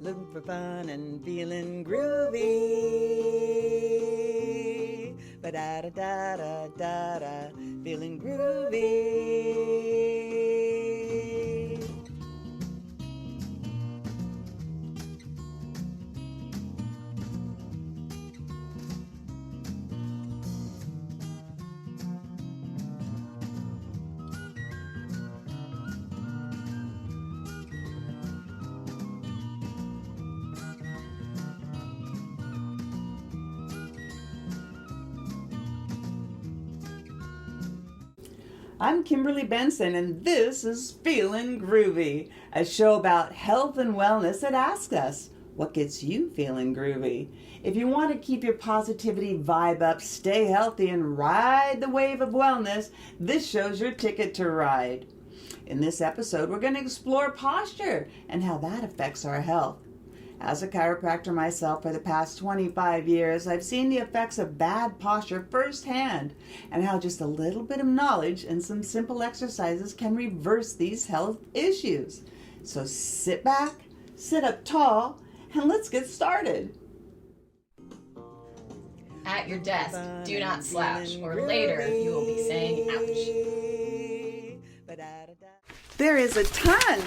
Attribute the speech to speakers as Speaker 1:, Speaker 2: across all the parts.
Speaker 1: looking for fun and feeling groovy. Ba-da-da-da-da-da-da, feeling groovy. I'm Kimberly Bensen, and this is Feeling Groovy, a show about health and wellness that asks us, what gets you feeling groovy? If you want to keep your positivity vibe up, stay healthy, and ride the wave of wellness, this show's your ticket to ride. In this episode, we're going to explore posture and how that affects our health. As a chiropractor myself for the past 25 years, I've seen the effects of bad posture firsthand and how just a little bit of knowledge and some simple exercises can reverse these health issues. So sit back, sit up tall, and let's get started.
Speaker 2: At your desk, do not slouch, or later you will be saying ouch.
Speaker 1: There is a ton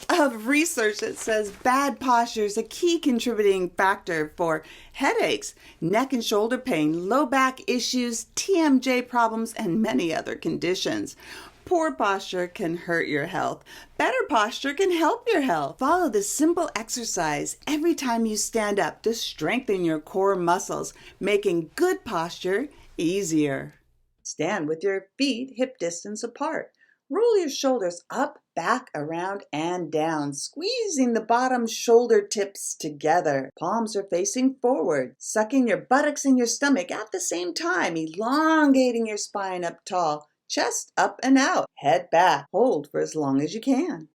Speaker 1: of research that says bad posture is a key contributing factor for headaches, neck and shoulder pain, low back issues, TMJ problems, and many other conditions. Poor posture can hurt your health. Better posture can help your health. Follow this simple exercise every time you stand up to strengthen your core muscles, making good posture easier. Stand with your feet hip distance apart. Roll your shoulders up, back, around, and down, squeezing the bottom shoulder tips together. Palms are facing forward, sucking your buttocks and your stomach at the same time, elongating your spine up tall, chest up and out, head back. Hold for as long as you can.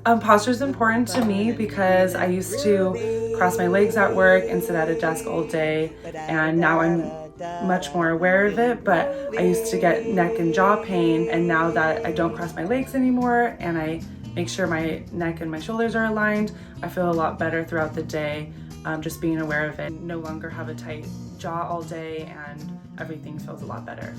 Speaker 3: Posture is important to me because I used to cross my legs at work and sit at a desk all day, and now I'm much more aware of it, but I used to get neck and jaw pain, and now that I don't cross my legs anymore and I make sure my neck and my shoulders are aligned, I feel a lot better throughout the day, just being aware of it. No longer have a tight jaw all day and everything feels a lot better.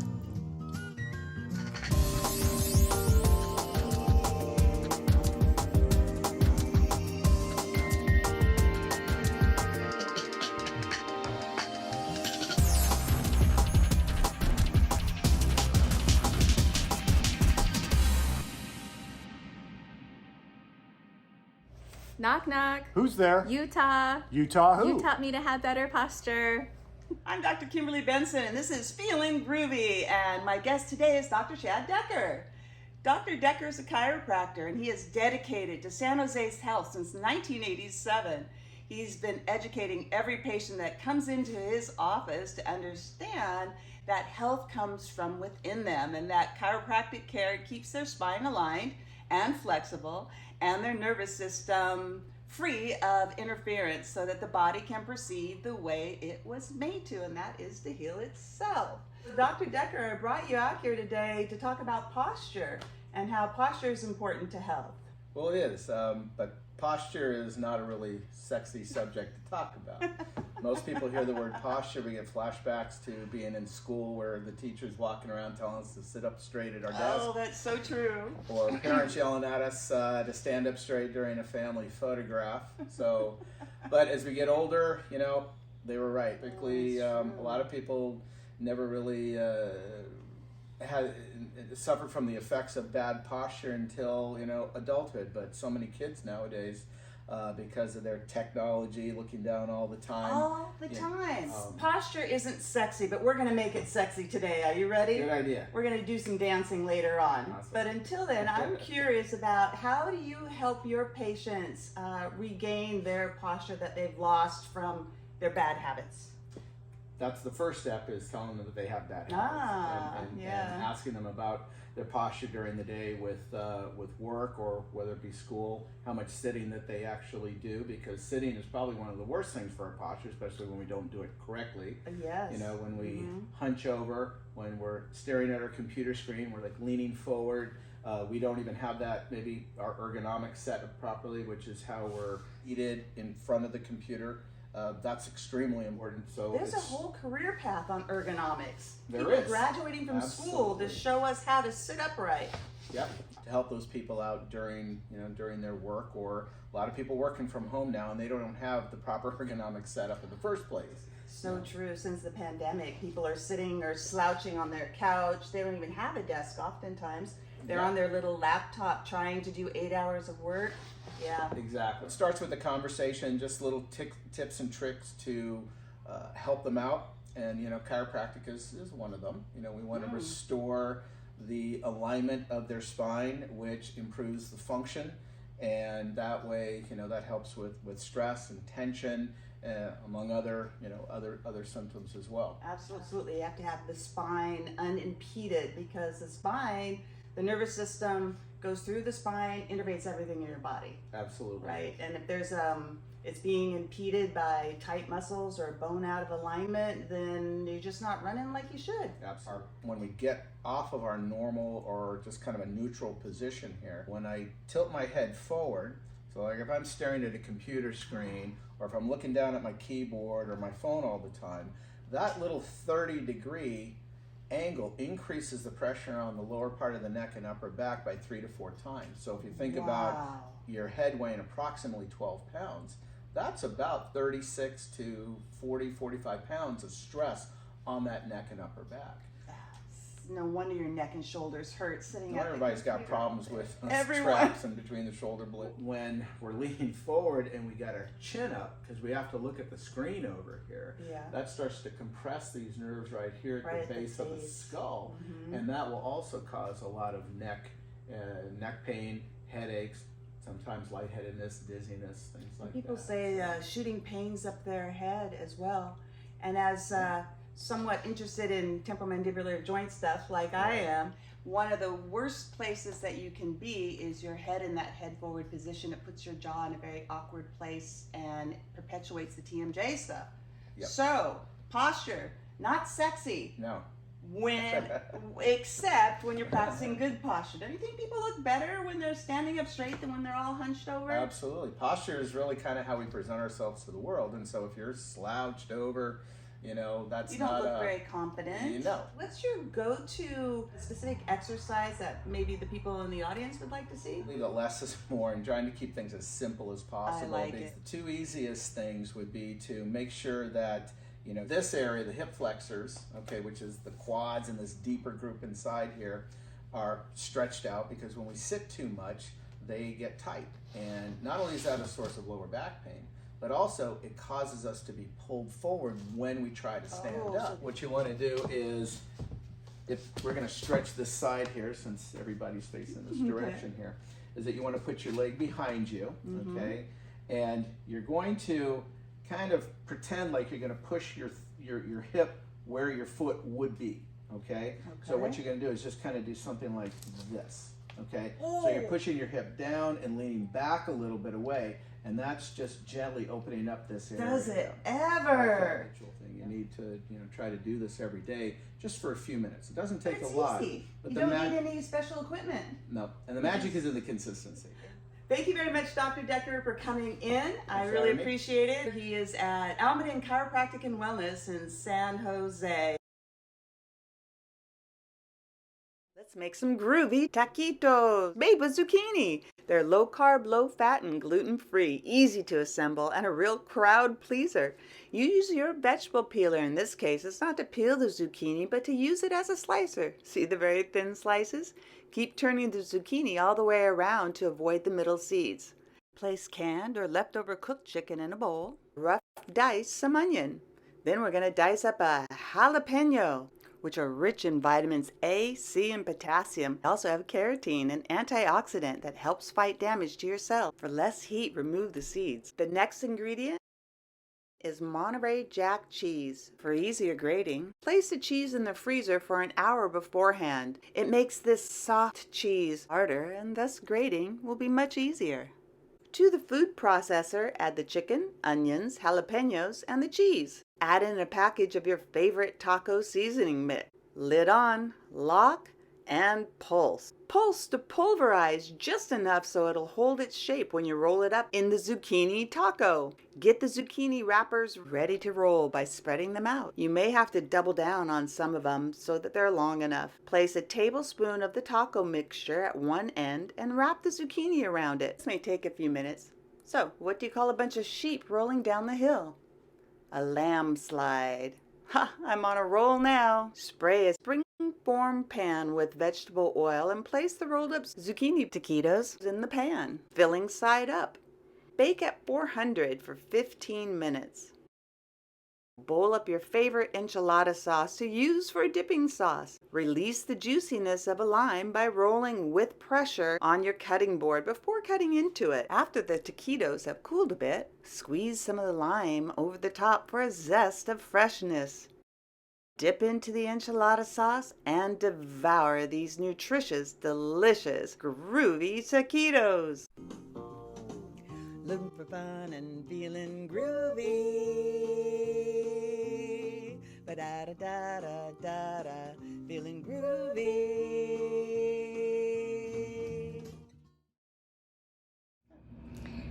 Speaker 4: Knock, knock.
Speaker 5: Who's there?
Speaker 4: Utah.
Speaker 5: Utah who?
Speaker 4: You taught me to have better posture.
Speaker 1: I'm Dr. Kimberly Bensen, and this is Feeling Groovy, and my guest today is Dr. Chad Decker. Dr. Decker is a chiropractor, and he is dedicated to San Jose's health since 1987. He's been educating every patient that comes into his office to understand that health comes from within them, and that chiropractic care keeps their spine aligned and flexible, and their nervous system free of interference so that the body can proceed the way it was made to, and that is to heal itself. Dr. Decker, I brought you out here today to talk about posture and how posture is important to health.
Speaker 5: Well, it is, but posture is not a really sexy subject to talk about. Most people hear the word posture, we get flashbacks to being in school where the teacher's walking around telling us to sit up straight at our desk.
Speaker 1: Oh, that's so true.
Speaker 5: Or parents yelling at us to stand up straight during a family photograph. So, but as we get older, you know, they were right. Particularly, a lot of people never really had suffered from the effects of bad posture until, you know, adulthood. But so many kids nowadays, because of their technology, looking down all the time.
Speaker 1: All the time. Posture isn't sexy, but we're going to make it sexy today. Are you ready?
Speaker 5: Good idea.
Speaker 1: We're going to do some dancing later on.
Speaker 5: Awesome.
Speaker 1: But until then, I'm curious about how do you help your patients regain their posture that they've lost from their bad habits?
Speaker 5: That's the first step, is telling them that they have bad habits, and asking them about their posture during the day with work, or whether it be school, how much sitting that they actually do, because sitting is probably one of the worst things for our posture, especially when we don't do it correctly.
Speaker 1: Yes.
Speaker 5: You know, when we hunch over, when we're staring at our computer screen, we're like leaning forward, We don't even have that, maybe our ergonomics set up properly, which is how we're seated in front of the computer. That's extremely important. So
Speaker 1: there's a whole career path on ergonomics.
Speaker 5: There
Speaker 1: People
Speaker 5: is.
Speaker 1: graduating from school to
Speaker 5: Absolutely.
Speaker 1: show us how to sit upright.
Speaker 5: Yep, to help those people out during their work, or a lot of people working from home now and they don't have the proper ergonomic setup in the first place.
Speaker 1: So true. Since the pandemic, people are sitting or slouching on their couch. They don't even have a desk oftentimes. They're
Speaker 5: Yeah.
Speaker 1: on their little laptop trying to do 8 hours of work. Yeah.
Speaker 5: Exactly. It starts with the conversation, just little tips and tricks to help them out. And, chiropractic is one of them. We want to restore the alignment of their spine, which improves the function. And that way, that helps with stress and tension, among other symptoms as well.
Speaker 1: Absolutely. You have to have the spine unimpeded, because the spine, the nervous system goes through the spine, innervates everything in your body.
Speaker 5: Absolutely.
Speaker 1: Right. And if there's it's being impeded by tight muscles or bone out of alignment, then you're just not running like you should.
Speaker 5: Absolutely. When we get off of our normal or just kind of a neutral position here, when I tilt my head forward, so like if I'm staring at a computer screen, or if I'm looking down at my keyboard or my phone all the time, that little 30-degree angle increases the pressure on the lower part of the neck and upper back by 3 to 4 times. So if you think about your head weighing approximately 12 pounds, that's about 36 to 45 pounds of stress on that neck and upper back.
Speaker 1: No wonder your neck and shoulders hurt sitting
Speaker 5: Not
Speaker 1: at
Speaker 5: everybody's
Speaker 1: the
Speaker 5: got
Speaker 1: computer.
Speaker 5: problems with
Speaker 1: Everyone.
Speaker 5: straps in between the shoulder blades. When we're leaning forward and we got our chin up, because we have to look at the screen over here,
Speaker 1: Yeah.
Speaker 5: that starts to compress these nerves right here at
Speaker 1: Right
Speaker 5: the
Speaker 1: at the
Speaker 5: base of the
Speaker 1: base.
Speaker 5: skull,
Speaker 1: Mhm.
Speaker 5: and that will also cause a lot of neck pain, headaches, sometimes lightheadedness, dizziness, things like
Speaker 1: People
Speaker 5: that.
Speaker 1: say shooting pains up their head as well. And as somewhat interested in temporomandibular joint stuff like I am, one of the worst places that you can be is your head in that head forward position. It puts your jaw in a very awkward place and perpetuates the TMJ stuff.
Speaker 5: Yep.
Speaker 1: So, posture, not sexy.
Speaker 5: No.
Speaker 1: Except when you're practicing good posture. Don't you think people look better when they're standing up straight than when they're all hunched over?
Speaker 5: Absolutely. Posture is really kind of how we present ourselves to the world, and so if you're slouched over, that's
Speaker 1: You don't
Speaker 5: not
Speaker 1: look very confident.
Speaker 5: No.
Speaker 1: What's your go-to specific exercise that maybe the people in the audience would like to see?
Speaker 5: I believe that less is more, and trying to keep things as simple as possible.
Speaker 1: I like
Speaker 5: Because
Speaker 1: it.
Speaker 5: the two easiest things would be to make sure that this area, the hip flexors, okay, which is the quads and this deeper group inside here, are stretched out, because when we sit too much, they get tight. And not only is that a source of lower back pain, but also it causes us to be pulled forward when we try to stand up. What you want to do is, if we're going to stretch this side here, since everybody's facing this direction here, is that you want to put your leg behind you, okay? And you're going to kind of pretend like you're going to push your hip where your foot would be, okay? So what you're going to do is just kind of do something like this, okay? So you're pushing your hip down and leaning back a little bit away, and that's just gently opening up this area.
Speaker 1: Does it
Speaker 5: That's
Speaker 1: ever?
Speaker 5: the actual thing. You need to try to do this every day, just for a few minutes. It doesn't take
Speaker 1: It's
Speaker 5: a lot.
Speaker 1: easy.
Speaker 5: But
Speaker 1: You
Speaker 5: the
Speaker 1: don't need any special equipment.
Speaker 5: No, and the magic is in the consistency.
Speaker 1: Thank you very much, Dr. Decker, for coming in. I
Speaker 5: for
Speaker 1: really
Speaker 5: having me.
Speaker 1: appreciate it. He is at Almaden Chiropractic and Wellness in San Jose. Let's make some groovy taquitos made with zucchini. They're low carb, low fat, and gluten free, easy to assemble, and a real crowd pleaser. Use your vegetable peeler. In this case, it's not to peel the zucchini, but to use it as a slicer. See the very thin slices? Keep turning the zucchini all the way around to avoid the middle seeds. Place canned or leftover cooked chicken in a bowl. Rough dice some onion. Then we're going to dice up a jalapeno, which are rich in vitamins A, C, and potassium. They also have keratin, an antioxidant that helps fight damage to your cells. For less heat, remove the seeds. The next ingredient is Monterey Jack cheese. For easier grating, place the cheese in the freezer for an hour beforehand. It makes this soft cheese harder, and thus grating will be much easier. To the food processor, add the chicken, onions, jalapenos, and the cheese. Add in a package of your favorite taco seasoning mix. Lid on, lock, and pulse. Pulse to pulverize just enough so it'll hold its shape when you roll it up in the zucchini taco. Get the zucchini wrappers ready to roll by spreading them out. You may have to double down on some of them so that they're long enough. Place a tablespoon of the taco mixture at one end and wrap the zucchini around it. This may take a few minutes. So, what do you call a bunch of sheep rolling down the hill? A landslide. Ha! I'm on a roll now. Spray a spring-form pan with vegetable oil and place the rolled up zucchini taquitos in the pan, filling side up. Bake at 400 for 15 minutes. Boil up your favorite enchilada sauce to use for a dipping sauce. Release the juiciness of a lime by rolling with pressure on your cutting board before cutting into it. After the taquitos have cooled a bit, squeeze some of the lime over the top for a zest of freshness. Dip into the enchilada sauce and devour these nutritious, delicious, groovy taquitos. Looking for fun and feeling groovy. Ba-da-da-da-da-da-da, feeling groovy.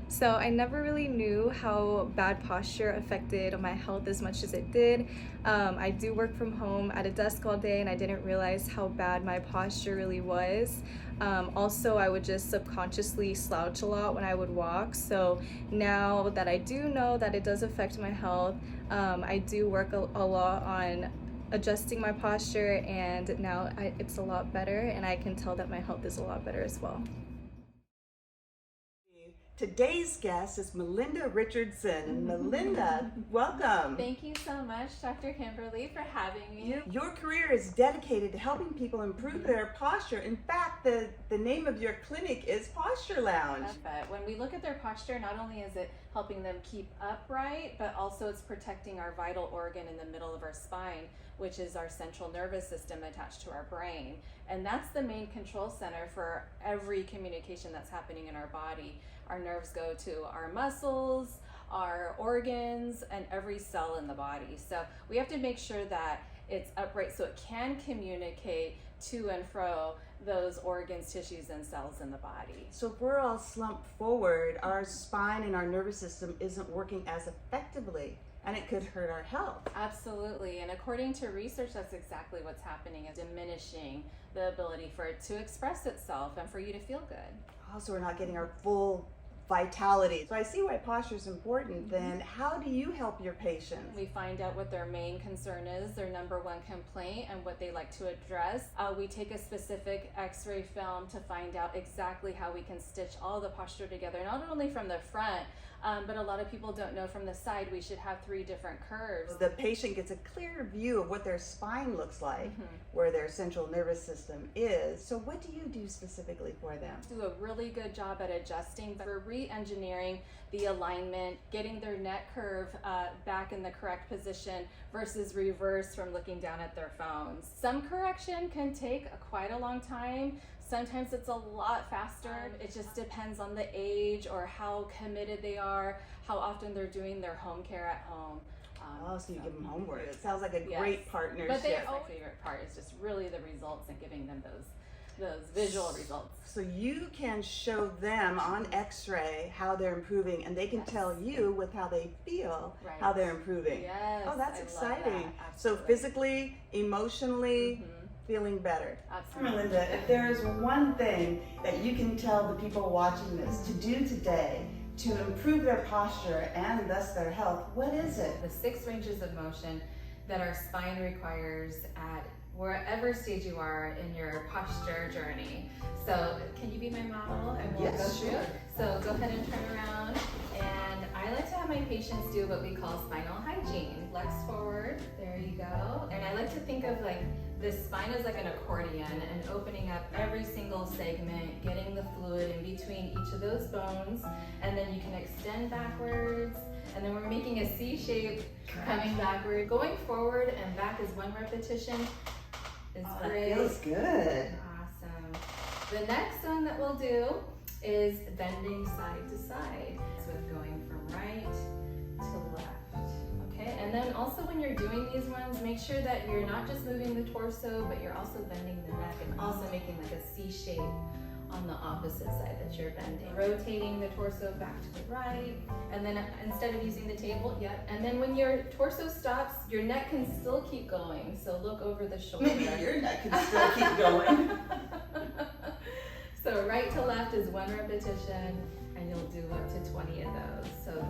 Speaker 4: So I never really knew how bad posture affected my health as much as it did. I do work from home at a desk all day and I didn't realize how bad my posture really was. Also, I would just subconsciously slouch a lot when I would walk. So now that I do know that it does affect my health, I do work a lot on adjusting my posture, and now it's a lot better and I can tell that my health is a lot better as well.
Speaker 1: Today's guest is Melinda Richardson. Melinda, welcome.
Speaker 4: Thank you so much, Dr. Kimberly, for having me.
Speaker 1: Your career is dedicated to helping people improve their posture. In fact, the name of your clinic is Posture Lounge.
Speaker 2: But when we look at their posture, not only is it helping them keep upright, but also it's protecting our vital organ in the middle of our spine, which is our central nervous system attached to our brain. And that's the main control center for every communication that's happening in our body. Our nerves go to our muscles, our organs, and every cell in the body. So we have to make sure that it's upright so it can communicate to and fro those organs, tissues, and cells in the body.
Speaker 1: So if we're all slumped forward, our spine and our nervous system isn't working as effectively, and it could hurt our health.
Speaker 2: Absolutely, and according to research, that's exactly what's happening, is diminishing the ability for it to express itself and for you to feel good.
Speaker 1: Also, we're not getting our full vitality. So I see why posture is important. Then how do you help your patients?
Speaker 2: We find out what their main concern is, their number one complaint, and what they like to address. We take a specific x-ray film to find out exactly how we can stitch all the posture together, not only from the front, but a lot of people don't know from the side we should have 3 different curves.
Speaker 1: The patient gets a clear view of what their spine looks like, where their central nervous system is. So what do you do specifically for them?
Speaker 2: Do a really good job at adjusting. We're re-engineering the alignment, getting their neck curve back in the correct position versus reverse from looking down at their phones. Some correction can take quite a long time. Sometimes it's a lot faster. It just depends on the age or how committed they are, how often they're doing their home care at home.
Speaker 1: So you give them homework. It sounds like a great partnership.
Speaker 2: But my favorite part is just really the results and giving them those visual results.
Speaker 1: So you can show them on x-ray how they're improving, and they can tell you with how they feel how they're improving.
Speaker 2: Yes.
Speaker 1: Oh, that's exciting. So
Speaker 2: Absolutely.
Speaker 1: physically, emotionally, feeling better.
Speaker 2: Absolutely.
Speaker 1: Melinda, if there is one thing that you can tell the people watching this to do today to improve their posture and thus their health, what is it?
Speaker 2: The 6 ranges of motion that our spine requires at wherever stage you are in your posture journey. So can you be my model and we'll go through? So go ahead and turn around, and I like to have my patients do what we call spinal hygiene. Flex forward, there you go. And I like to think of like the spine is like an accordion and opening up every single segment, getting the fluid in between each of those bones, and then you can extend backwards, and then we're making a C shape coming backward. Going forward and back is 1 repetition. Is great.
Speaker 1: That feels good.
Speaker 2: Awesome. The next one that we'll do is bending side to side. So with going from right to left. Okay, and then and also when you're doing these ones, make sure that you're not just moving the torso, but you're also bending the neck and also making like a C shape on the opposite side that you're bending. Rotating the torso back to the right, and then instead of using the table, and then when your torso stops, your neck can still keep going, so look over the shoulder.
Speaker 1: Maybe your neck can still keep going.
Speaker 2: So right to left is 1 repetition, and you'll do up to 20 of those. So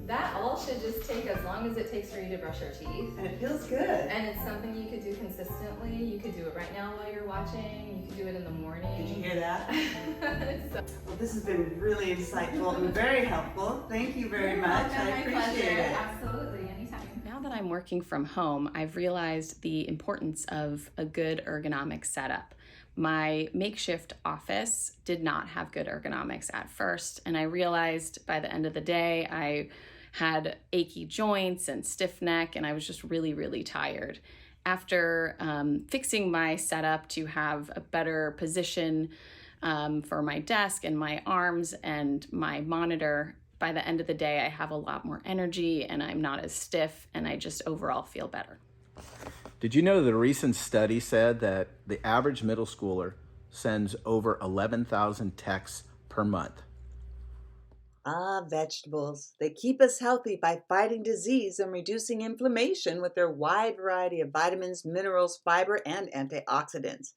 Speaker 2: that all should just take as long as it takes for you to brush your teeth.
Speaker 1: And it feels good.
Speaker 2: And it's something you could do consistently. You could do it right now while you're watching. You could do it in the morning.
Speaker 1: Did you hear that?
Speaker 2: So,
Speaker 1: Well, this has been really insightful and very helpful. Thank you very much. I appreciate it.
Speaker 2: Absolutely, anytime.
Speaker 6: Now that I'm working from home, I've realized the importance of a good ergonomic setup. My makeshift office did not have good ergonomics at first, and I realized by the end of the day I had achy joints and stiff neck, and I was just really, really tired. After fixing my setup to have a better position for my desk and my arms and my monitor, by the end of the day I have a lot more energy and I'm not as stiff, and I just overall feel better.
Speaker 5: Did you know that a recent study said that the average middle schooler sends over 11,000 texts per month?
Speaker 1: Ah, vegetables. They keep us healthy by fighting disease and reducing inflammation with their wide variety of vitamins, minerals, fiber, and antioxidants.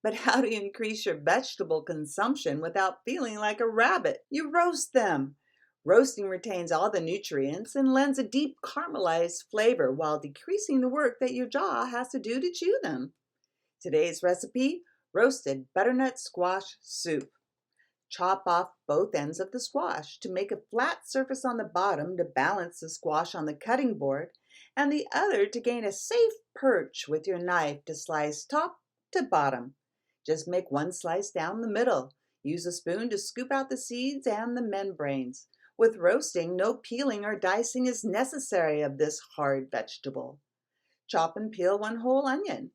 Speaker 1: But how to increase your vegetable consumption without feeling like a rabbit? You roast them. Roasting retains all the nutrients and lends a deep caramelized flavor while decreasing the work that your jaw has to do to chew them. Today's recipe, roasted butternut squash soup. Chop off both ends of the squash to make a flat surface on the bottom to balance the squash on the cutting board, and the other to gain a safe perch with your knife to slice top to bottom. Just make one slice down the middle. Use a spoon to scoop out the seeds and the membranes. With roasting, no peeling or dicing is necessary of this hard vegetable. Chop and peel 1 whole onion.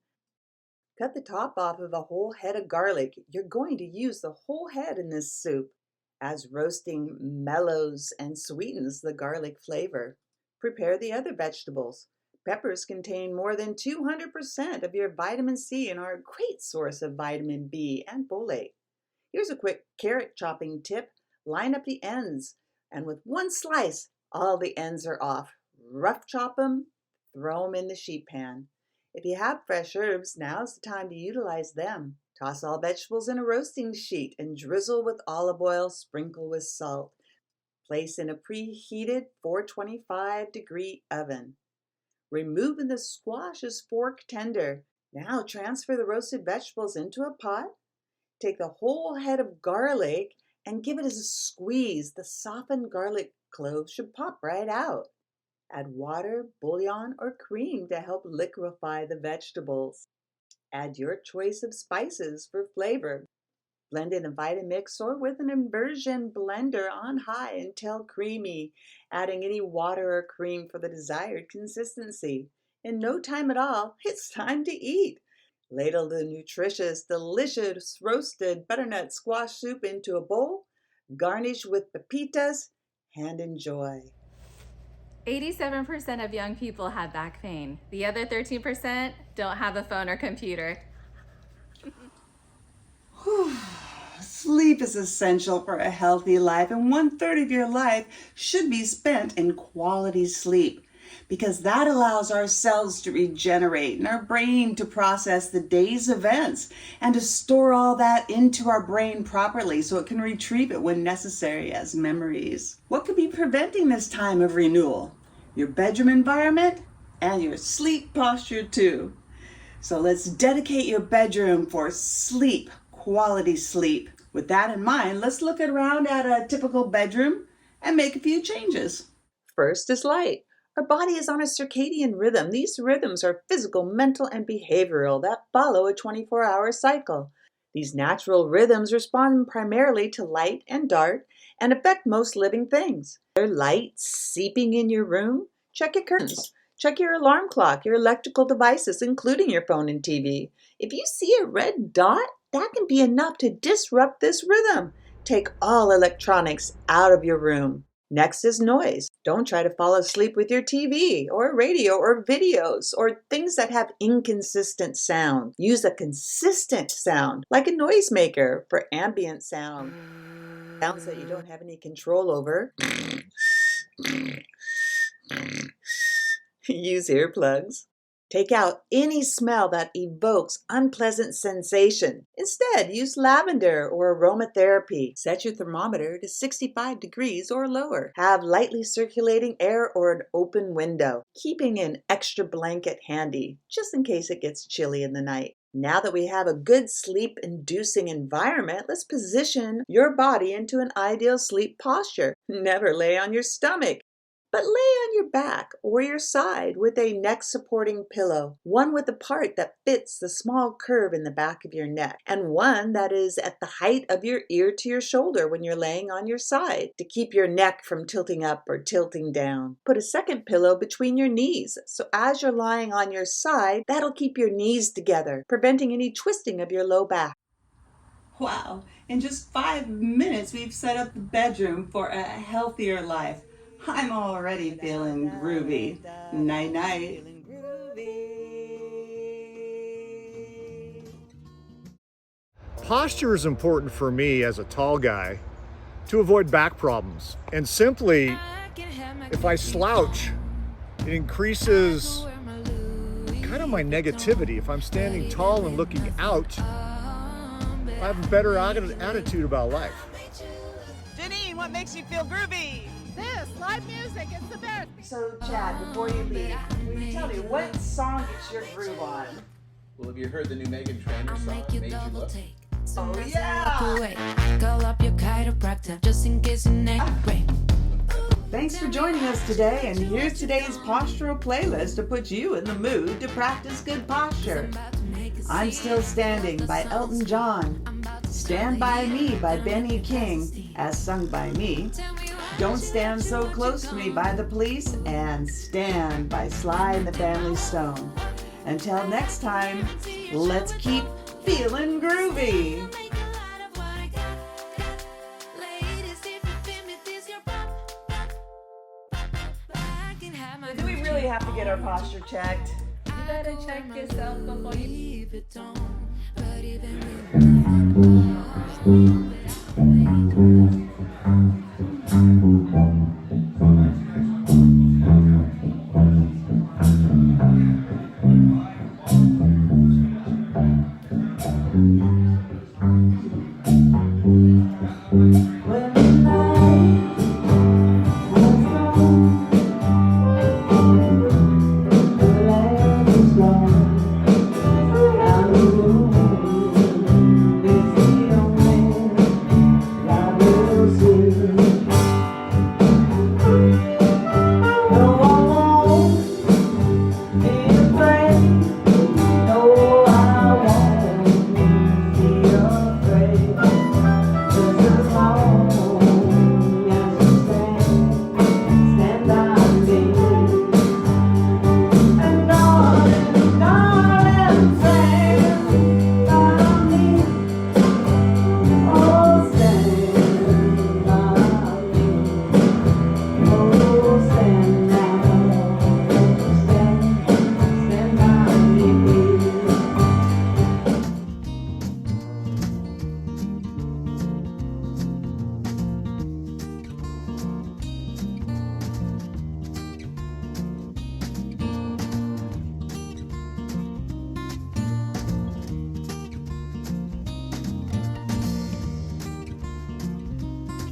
Speaker 1: Cut the top off of a whole head of garlic. You're going to use the whole head in this soup, as roasting mellows and sweetens the garlic flavor. Prepare the other vegetables. Peppers contain more than 200% of your vitamin C and are a great source of vitamin B and folate. Here's a quick carrot chopping tip. Line up the ends, and with 1 slice, all the ends are off. Rough chop them, throw them in the sheet pan. If you have fresh herbs, now's the time to utilize them. Toss all vegetables in a roasting sheet and drizzle with olive oil, sprinkle with salt. Place in a preheated 425-degree oven. Removing the squash is fork tender. Now transfer the roasted vegetables into a pot. Take the whole head of garlic and give it a squeeze. The softened garlic cloves should pop right out. Add water, bouillon, or cream to help liquefy the vegetables. Add your choice of spices for flavor. Blend in a Vitamix or with an immersion blender on high until creamy, adding any water or cream for the desired consistency. In no time at all, it's time to eat. Ladle the nutritious, delicious roasted butternut squash soup into a bowl, garnish with pepitas, and enjoy.
Speaker 2: 87% of young people have back pain. The other 13% don't have a phone or computer.
Speaker 1: Sleep is essential for a healthy life, and 1/3 of your life should be spent in quality sleep, because that allows our cells to regenerate and our brain to process the day's events and to store all that into our brain properly so it can retrieve it when necessary as memories. What could be preventing this time of renewal? Your bedroom environment and your sleep posture too. So let's dedicate your bedroom for sleep, quality sleep. With that in mind, let's look around at a typical bedroom and make a few changes. First is light. Our body is on a circadian rhythm. These rhythms are physical, mental, and behavioral that follow a 24-hour cycle. These natural rhythms respond primarily to light and dark and affect most living things. Are light seeping in your room? Check your curtains. Check your alarm clock, your electrical devices, including your phone and TV. If you see a red dot, that can be enough to disrupt this rhythm. Take all electronics out of your room. Next is noise. Don't try to fall asleep with your TV or radio or videos or things that have inconsistent sound. Use a consistent sound, like a noisemaker for ambient sound. Sounds that you don't have any control over. Use earplugs. Take out any smell that evokes unpleasant sensation. Instead, use lavender or aromatherapy. Set your thermometer to 65 degrees or lower. Have lightly circulating air or an open window, keeping an extra blanket handy, just in case it gets chilly in the night. Now that we have a good sleep-inducing environment, let's position your body into an ideal sleep posture. Never lay on your stomach, but lay on your back or your side with a neck-supporting pillow, one with a part that fits the small curve in the back of your neck, and one that is at the height of your ear to your shoulder when you're laying on your side to keep your neck from tilting up or tilting down. Put a second pillow between your knees, so as you're lying on your side, that'll keep your knees together, preventing any twisting of your low back. Wow, in just 5 minutes, we've set up the bedroom for a healthier life. I'm already feeling groovy. Night night.
Speaker 7: Posture is important for me as a tall guy to avoid back problems. And simply, if I slouch, it increases kind of my negativity. If I'm standing tall and looking out, I have a better attitude about life.
Speaker 1: Janine, what makes you feel groovy?
Speaker 8: This live music, it's the best.
Speaker 1: So, Chad, before you leave, will you tell me what song gets your groove on?
Speaker 5: Well, have you heard the new Megan Trainor song, Made You Look?
Speaker 1: Oh, yeah!
Speaker 9: Call up your chiropractor just in case your neck breaks.
Speaker 1: Thanks for joining us today, and here's today's postural playlist to put you in the mood to practice good posture. I'm Still Standing by Elton John. Stand By Me by Benny King, as sung by me. Don't Stand So Close to Me by The Police, and Stand by Sly and the Family Stone. Until next time, let's keep feeling groovy. Do we really have to get our posture checked?
Speaker 2: You better check yourself before you
Speaker 9: Leave it on. But even